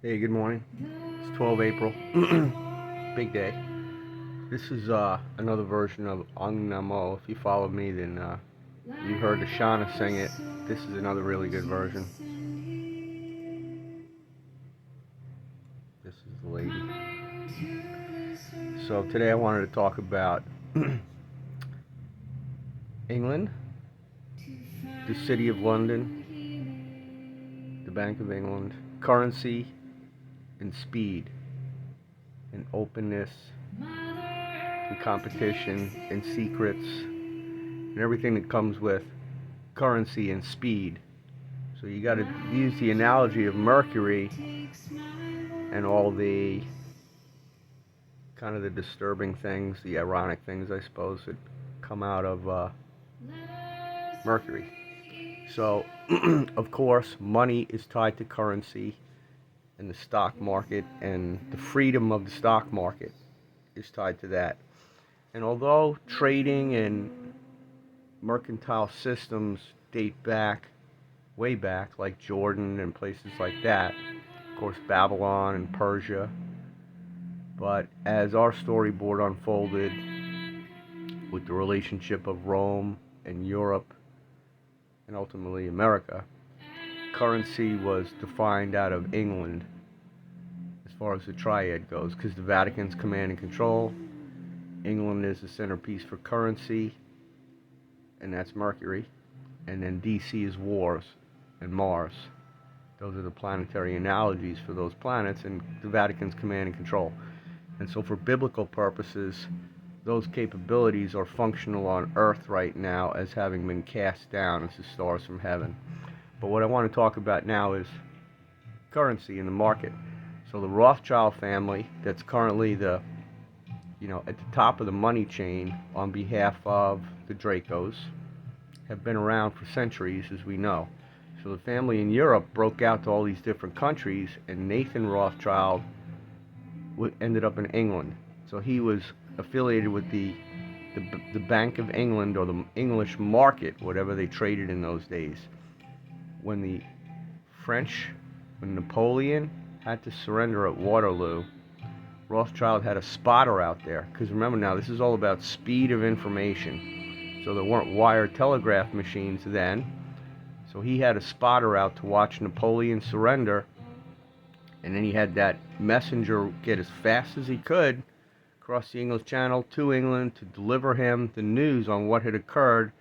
Hey, good morning. It's 12 April. Big day. This is another version of Ang Namo. If you followed me, then you heard the Shauna sing it. This is another really good version. This is the lady. So today I wanted to talk about England, the City of London, the Bank of England, currency, and speed, and openness, and competition, and secrets, and everything that comes with currency and speed. So you got to use the analogy of Mercury and all the kind of the disturbing things, the ironic things, I suppose, that come out of Mercury. So, of course, money is tied to currency and the stock market, and the freedom of the stock market is tied to that. And although trading and mercantile systems date back, way back, like Jordan and places like that, of course, Babylon and Persia, but as our storyboard unfolded with the relationship of Rome and Europe and ultimately America, currency was defined out of England as far as the triad goes, because the Vatican's command and control. England is the centerpiece for currency, and that's Mercury. And then DC is wars and Mars. Those are the planetary analogies for those planets, and the Vatican's command and control. And so for biblical purposes, those capabilities are functional on Earth right now as having been cast down as the stars from heaven. But what I want to talk about now is currency in the market. So the Rothschild family, that's currently at the top of the money chain on behalf of the Dracos, have been around for centuries, as we know. So the family in Europe broke out to all these different countries, and Nathan Rothschild ended up in England. So he was affiliated with the Bank of England, or the English market, whatever they traded in those days. When Napoleon had to surrender at Waterloo, Rothschild had a spotter out there, because remember now, this is all about speed of information. So there weren't wire telegraph machines then. So he had a spotter out to watch Napoleon surrender, and then he had that messenger get as fast as he could across the English Channel to England to deliver him the news on what had occurred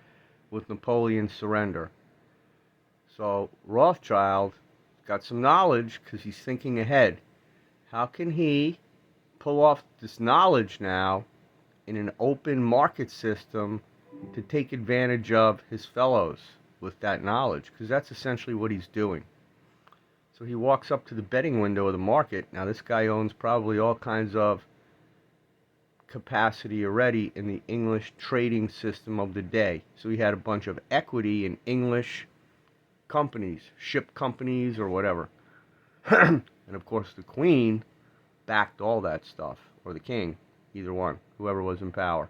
with Napoleon's surrender. So Rothschild got some knowledge because he's thinking ahead. How can he pull off this knowledge now in an open market system to take advantage of his fellows with that knowledge? Because that's essentially what he's doing. So he walks up to the betting window of the market. Now this guy owns probably all kinds of capacity already in the English trading system of the day. So he had a bunch of equity in English companies, ship companies or whatever. And of course the Queen backed all that stuff, or the King, either one, whoever was in power.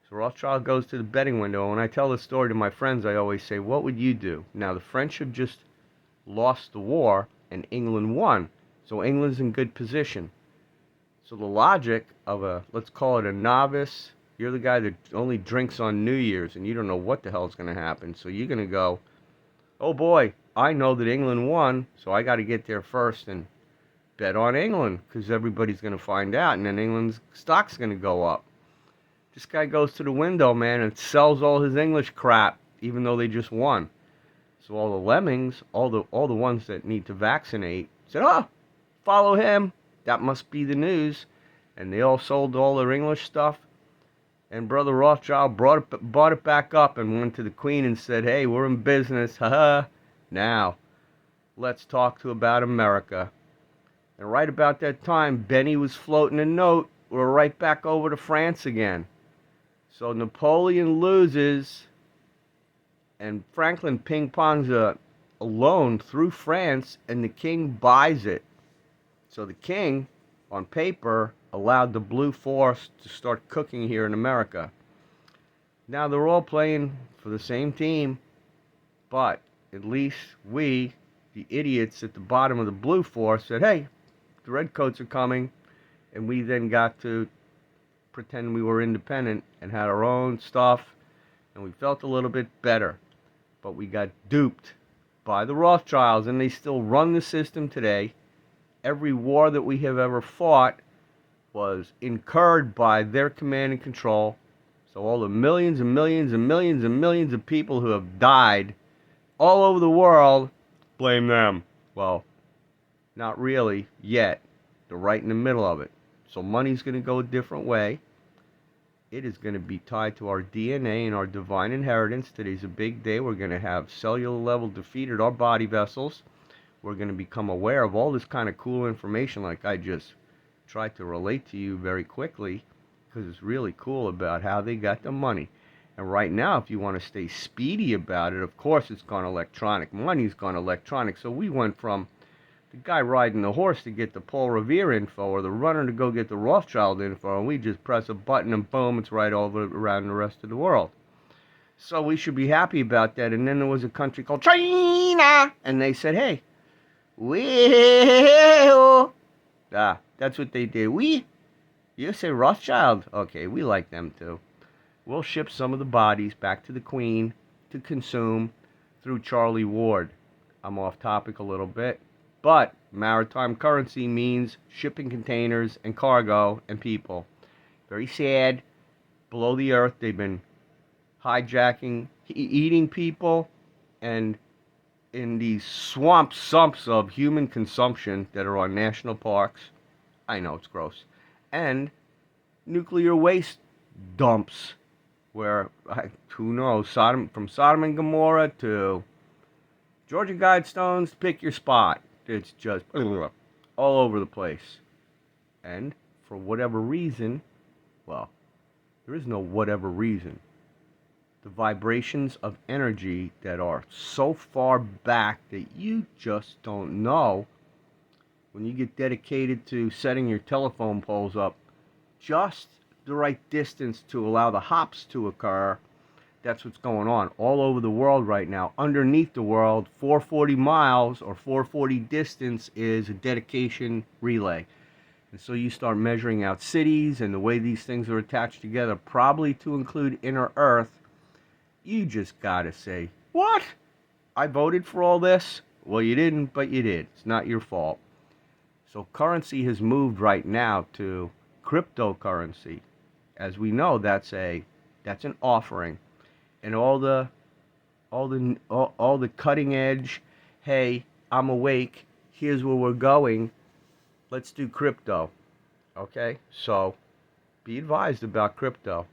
So Rothschild goes to the betting window. When I tell this story to my friends, I always say, what would you do? Now the French have just lost the war and England won. So England's in good position. So the logic of let's call it a novice, you're the guy that only drinks on New Year's and you don't know what the hell's going to happen. So you're going to go, oh boy, I know that England won, so I got to get there first and bet on England, because everybody's going to find out, and then England's stock's going to go up. This guy goes to the window, man, and sells all his English crap, even though they just won. So all the lemmings, all the ones that need to vaccinate, said, oh, follow him. That must be the news. And they all sold all their English stuff. And Brother Rothschild bought it back up and went to the Queen and said, hey, we're in business. Haha. Now, let's talk about America. And right about that time, Benny was floating a note. We're right back over to France again. So Napoleon loses, and Franklin ping-pongs a loan through France, and the king buys it. So the king, on paper, allowed the Blue Force to start cooking here in America. Now they're all playing for the same team, but at least we, the idiots at the bottom of the blue force said, hey, the redcoats are coming, and we then got to pretend we were independent and had our own stuff, and we felt a little bit better. But we got duped by the Rothschilds, and they still run the system today. Every war that we have ever fought was incurred by their command and control. So all the millions and millions and millions and millions of people who have died all over the world, blame them. Well, not really yet. They're right in the middle of it. So money's going to go a different way. It is going to be tied to our DNA and our divine inheritance. Today's a big day. We're going to have cellular level defeated our body vessels. We're going to become aware of all this kind of cool information like I just tried to relate to you very quickly, because it's really cool about how they got the money. And right now, if you want to stay speedy about it, of course it's gone electronic. Money's gone electronic. So we went from the guy riding the horse to get the Paul Revere info, or the runner to go get the Rothschild info, and we just press a button and boom, it's right over around the rest of the world. So we should be happy about that. And then there was a country called China, and they said, hey, that's what they did. You say Rothschild? Okay, we like them too. We'll ship some of the bodies back to the Queen to consume through Charlie Ward. I'm off topic a little bit. But maritime currency means shipping containers and cargo and people. Very sad. Below the earth, they've been hijacking, eating people, and in these sumps of human consumption that are on national parks. I know it's gross. And nuclear waste dumps where, who knows, from Sodom and Gomorrah to Georgia Guidestones, pick your spot. It's just all over the place. And for whatever reason, well, there is no whatever reason. The vibrations of energy that are so far back that you just don't know, when you get dedicated to setting your telephone poles up just the right distance to allow the hops to occur, that's what's going on all over the world right now. Underneath the world, 440 miles or 440 distance is a dedication relay. And so you start measuring out cities and the way these things are attached together, probably to include inner Earth. You just gotta say, what? I voted for all this? Well, you didn't, but you did. It's not your fault. So currency has moved right now to cryptocurrency. As we know, that's an offering. And all the cutting edge, hey, I'm awake, here's where we're going, let's do crypto. Okay? So be advised about crypto.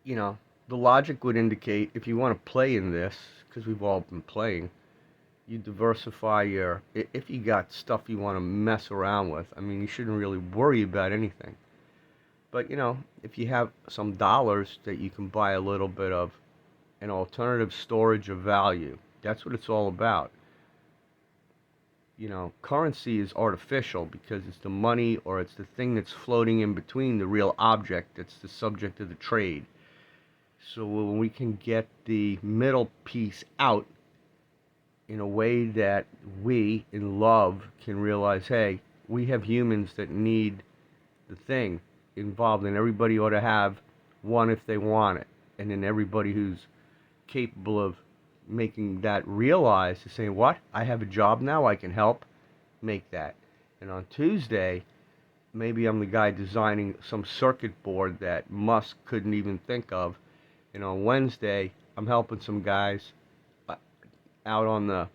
You know, the logic would indicate if you want to play in this, because we've all been playing, you diversify if you got stuff you want to mess around with, I mean, you shouldn't really worry about anything. But, you know, if you have some dollars that you can buy a little bit of an alternative storage of value, that's what it's all about. You know, currency is artificial because it's the money or it's the thing that's floating in between the real object that's the subject of the trade. So when we can get the middle piece out in a way that we, in love, can realize, hey, we have humans that need the thing involved, and everybody ought to have one if they want it. And then everybody who's capable of making that realize to say, what? I have a job now, I can help make that. And on Tuesday, maybe I'm the guy designing some circuit board that Musk couldn't even think of. And on Wednesday, I'm helping some guys out on the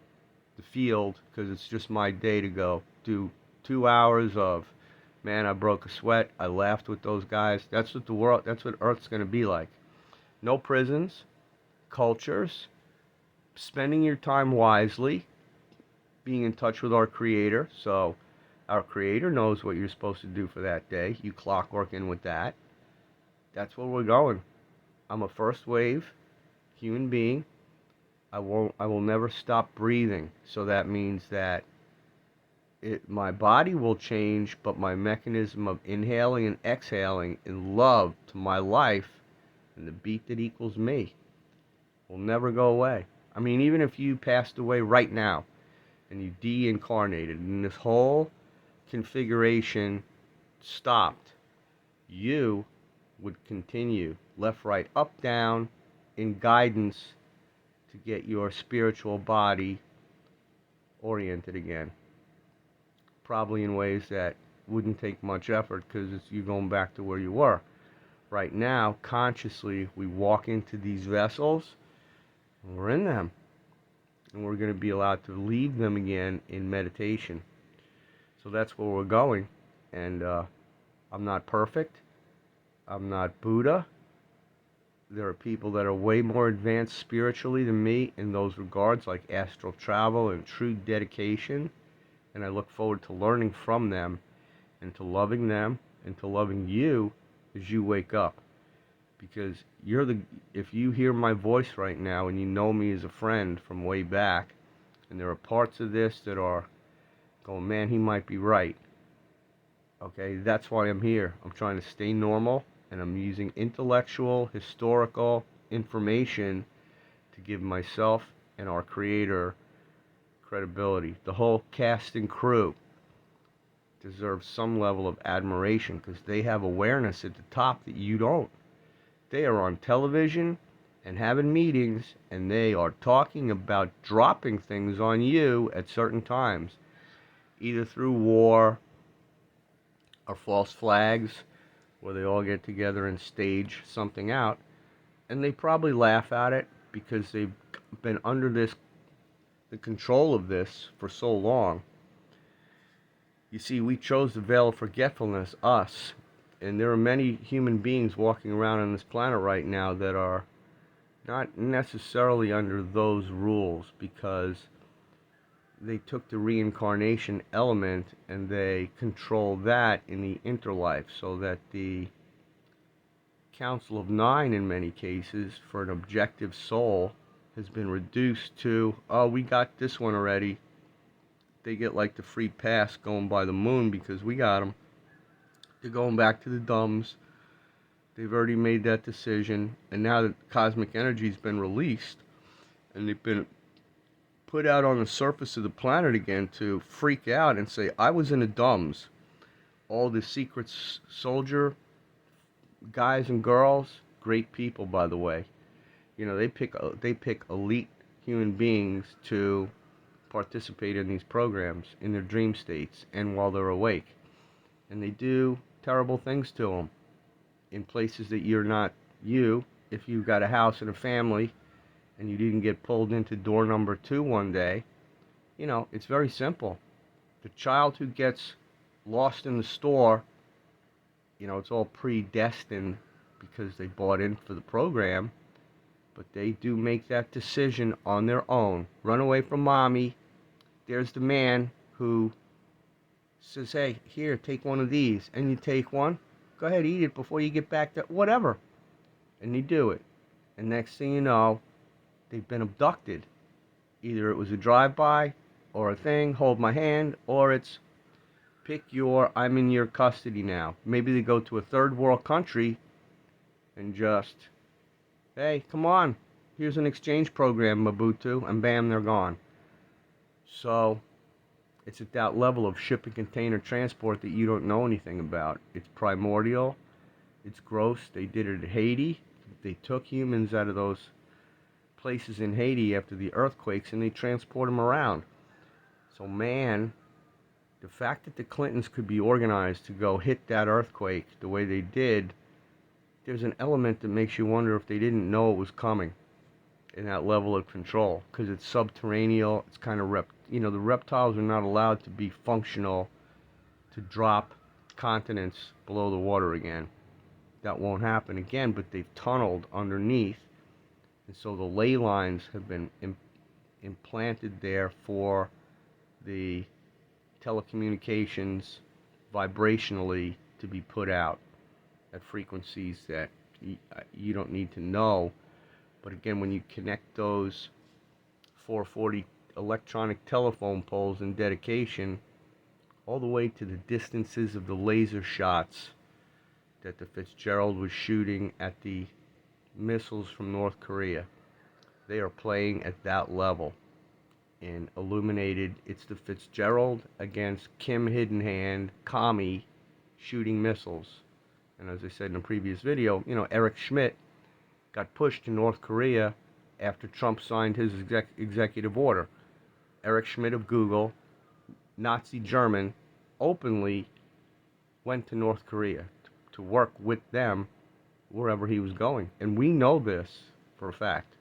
field, because it's just my day to go do 2 hours of, man, I broke a sweat. I laughed with those guys. That's what Earth's going to be like. No prisons, cultures, spending your time wisely, being in touch with our Creator. So our Creator knows what you're supposed to do for that day. You clockwork in with that. That's where we're going. I'm a first wave human being. I will never stop breathing. So that means that my body will change, but my mechanism of inhaling and exhaling in love to my life and the beat that equals me will never go away. I mean, even if you passed away right now and you de-incarnated and this whole configuration stopped, you would continue left, right, up, down in guidance to get your spiritual body oriented again. Probably in ways that wouldn't take much effort because it's you going back to where you were. Right now, consciously, we walk into these vessels and we're in them. And we're going to be allowed to leave them again in meditation. So that's where we're going. And I'm not perfect. I'm not Buddha. There are people that are way more advanced spiritually than me in those regards, like astral travel and true dedication. And I look forward to learning from them and to loving them and to loving you as you wake up. Because if you hear my voice right now and you know me as a friend from way back, and there are parts of this that are going, man, he might be right. Okay, that's why I'm here. I'm trying to stay normal, and I'm using intellectual, historical information to give myself and our creator credibility. The whole cast and crew deserves some level of admiration because they have awareness at the top that you don't. They are on television and having meetings, and they are talking about dropping things on you at certain times, either through war or false flags, where they all get together and stage something out, and they probably laugh at it because they've been under the control of this for so long. You see, we chose the veil of forgetfulness, us, and there are many human beings walking around on this planet right now that are not necessarily under those rules because they took the reincarnation element and they control that in the interlife, so that the Council of Nine in many cases for an objective soul has been reduced to, oh, we got this one already. They get like the free pass going by the moon because we got them. They're going back to the dumbs. They've already made that decision, and now that cosmic energy's been released and they've been put out on the surface of the planet again to freak out and say, I was in the dumbs. All the secret soldier guys and girls, great people, by the way. You know, they pick elite human beings to participate in these programs in their dream states and while they're awake. And they do terrible things to them in places that you're not you. If you've got a house and a family and you didn't get pulled into door number 2 one day, you know, it's very simple. The child who gets lost in the store, you know, it's all predestined because they bought in for the program, but they do make that decision on their own. Run away from mommy. There's the man who says, hey, here, take one of these. And you take one. Go ahead, eat it before you get back to whatever. And you do it. And next thing you know, they've been abducted. Either it was a drive-by or a thing, hold my hand, or it's I'm in your custody now. Maybe they go to a third world country and just, hey, come on, here's an exchange program, Mobutu, and bam, they're gone. So it's at that level of ship and container transport that you don't know anything about. It's primordial. It's gross. They did it at Haiti. They took humans out of those places in Haiti after the earthquakes and they transport them around. So man, the fact that the Clintons could be organized to go hit that earthquake the way they did, there's an element that makes you wonder if they didn't know it was coming in that level of control, because it's subterranean. It's kind of the reptiles are not allowed to be functional to drop continents below the water again. That won't happen again, but they've tunneled underneath, and so the ley lines have been implanted there for the telecommunications vibrationally to be put out at frequencies that you don't need to know. But again, when you connect those 440 electronic telephone poles in dedication all the way to the distances of the laser shots that the Fitzgerald was shooting at the missiles from North Korea, They are playing at that level. And Illuminated, it's the Fitzgerald against Kim Hidden Hand, commie, shooting missiles. And as I said in a previous video, Eric Schmidt got pushed to North Korea after Trump signed his executive order. Eric Schmidt of Google, Nazi German, openly went to North Korea to work with them wherever he was going. And we know this for a fact.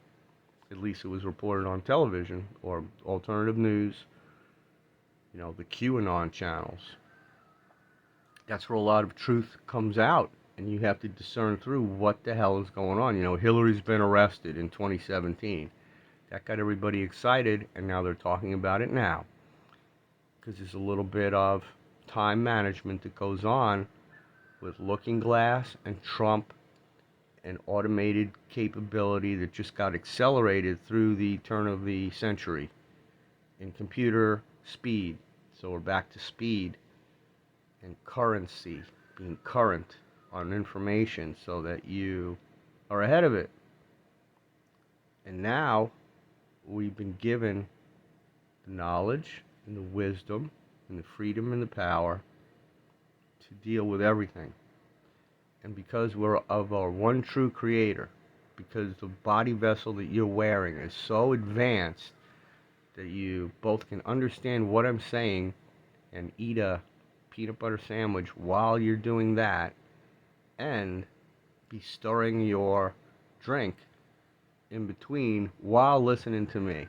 At least it was reported on television or alternative news, the QAnon channels. That's where a lot of truth comes out, and you have to discern through what the hell is going on. Hillary's been arrested in 2017. That got everybody excited, and now they're talking about it now. Because there's a little bit of time management that goes on with Looking Glass and Trump, and automated capability that just got accelerated through the turn of the century in computer speed. So we're back to speed and currency, being current on information so that you are ahead of it. And now we've been given the knowledge and the wisdom and the freedom and the power to deal with everything. And because we're of our one true creator, because the body vessel that you're wearing is so advanced that you both can understand what I'm saying and eat a peanut butter sandwich while you're doing that, and be stirring your drink in between while listening to me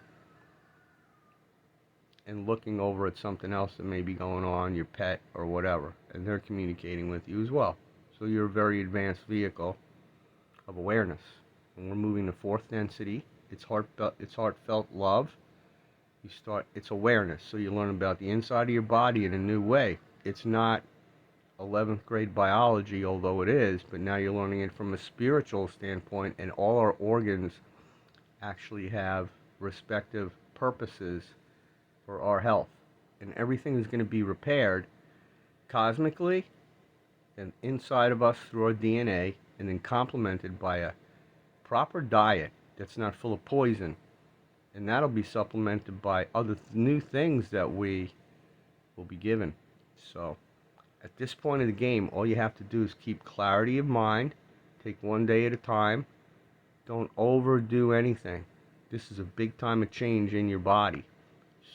and looking over at something else that may be going on, your pet or whatever, and they're communicating with you as well. So you're a very advanced vehicle of awareness. And we're moving to fourth density. It's heartfelt love. It's awareness. So you learn about the inside of your body in a new way. It's not 11th grade biology, although it is, but now you're learning it from a spiritual standpoint, and all our organs actually have respective purposes for our health. And everything is going to be repaired cosmically and inside of us through our DNA, and then complemented by a proper diet that's not full of poison. And that'll be supplemented by other new things that we will be given. So at this point of the game, all you have to do is keep clarity of mind, take one day at a time, don't overdo anything. This is a big time of change in your body.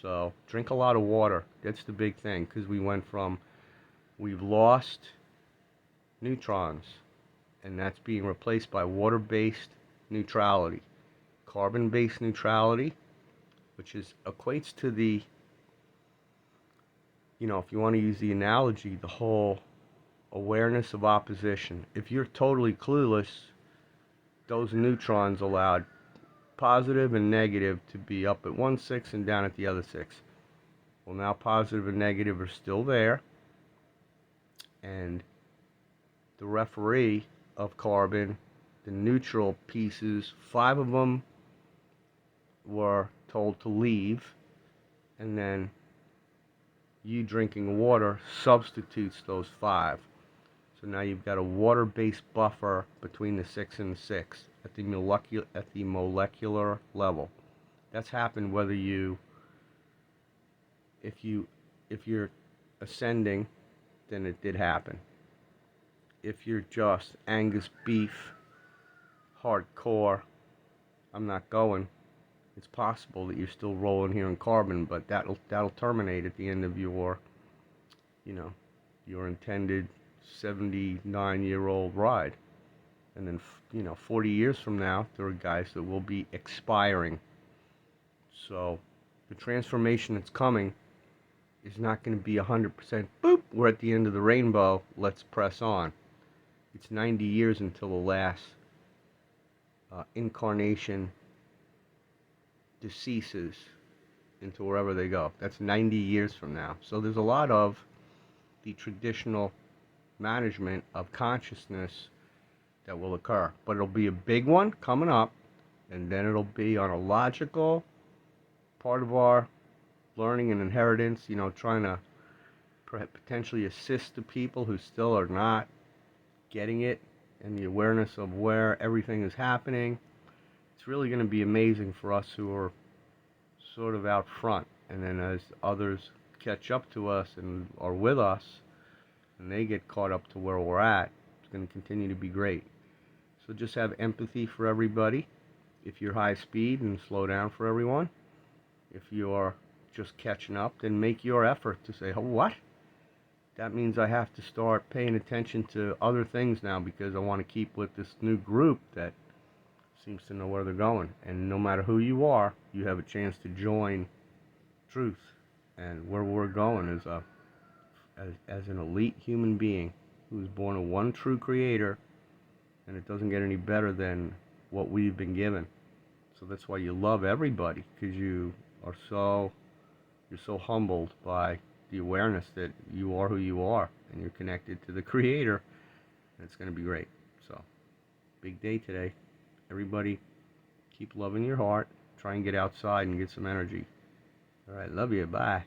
So drink a lot of water. That's the big thing, because we've lost neutrons, and that's being replaced by water-based neutrality, carbon-based neutrality, which equates to the, if you want to use the analogy, the whole awareness of opposition. If you're totally clueless, those neutrons allowed positive and negative to be up at one 6 and down at the other 6. Well, now positive and negative are still there, and the referee of carbon, the neutral pieces, 5 of them were told to leave, and then you drinking water substitutes those 5. So now you've got a water-based buffer between the 6 and the 6 at the molecular level. That's happened whether if you're ascending, then it did happen. If you're just Angus beef, hardcore, I'm not going, it's possible that you're still rolling here in carbon, but that'll terminate at the end of your intended 79-year-old ride. And then 40 years from now, there are guys that will be expiring. So the transformation that's coming is not going to be 100% boop, we're at the end of the rainbow, let's press on. It's 90 years until the last incarnation deceases into wherever they go. That's 90 years from now. So there's a lot of the traditional management of consciousness that will occur. But it'll be a big one coming up, and then it'll be on a logical part of our learning and inheritance, trying to potentially assist the people who still are not getting it, and the awareness of where everything is happening. it's really going to be amazing for us who are sort of out front. And then as others catch up to us and are with us, and they get caught up to where we're at, it's going to continue to be great. So just have empathy for everybody. If you're high speed, and slow down for everyone. If you're just catching up, then make your effort to say, oh, what? That means I have to start paying attention to other things now because I want to keep with this new group that seems to know where they're going. And no matter who you are, you have a chance to join truth. And where we're going is as an elite human being who is born of one true creator, and it doesn't get any better than what we've been given. So that's why you love everybody, because you're so humbled by the awareness that you are who you are, and you're connected to the creator, and it's going to be great. So big day today. Everybody keep loving your heart. Try and get outside and get some energy. All right, love you. Bye.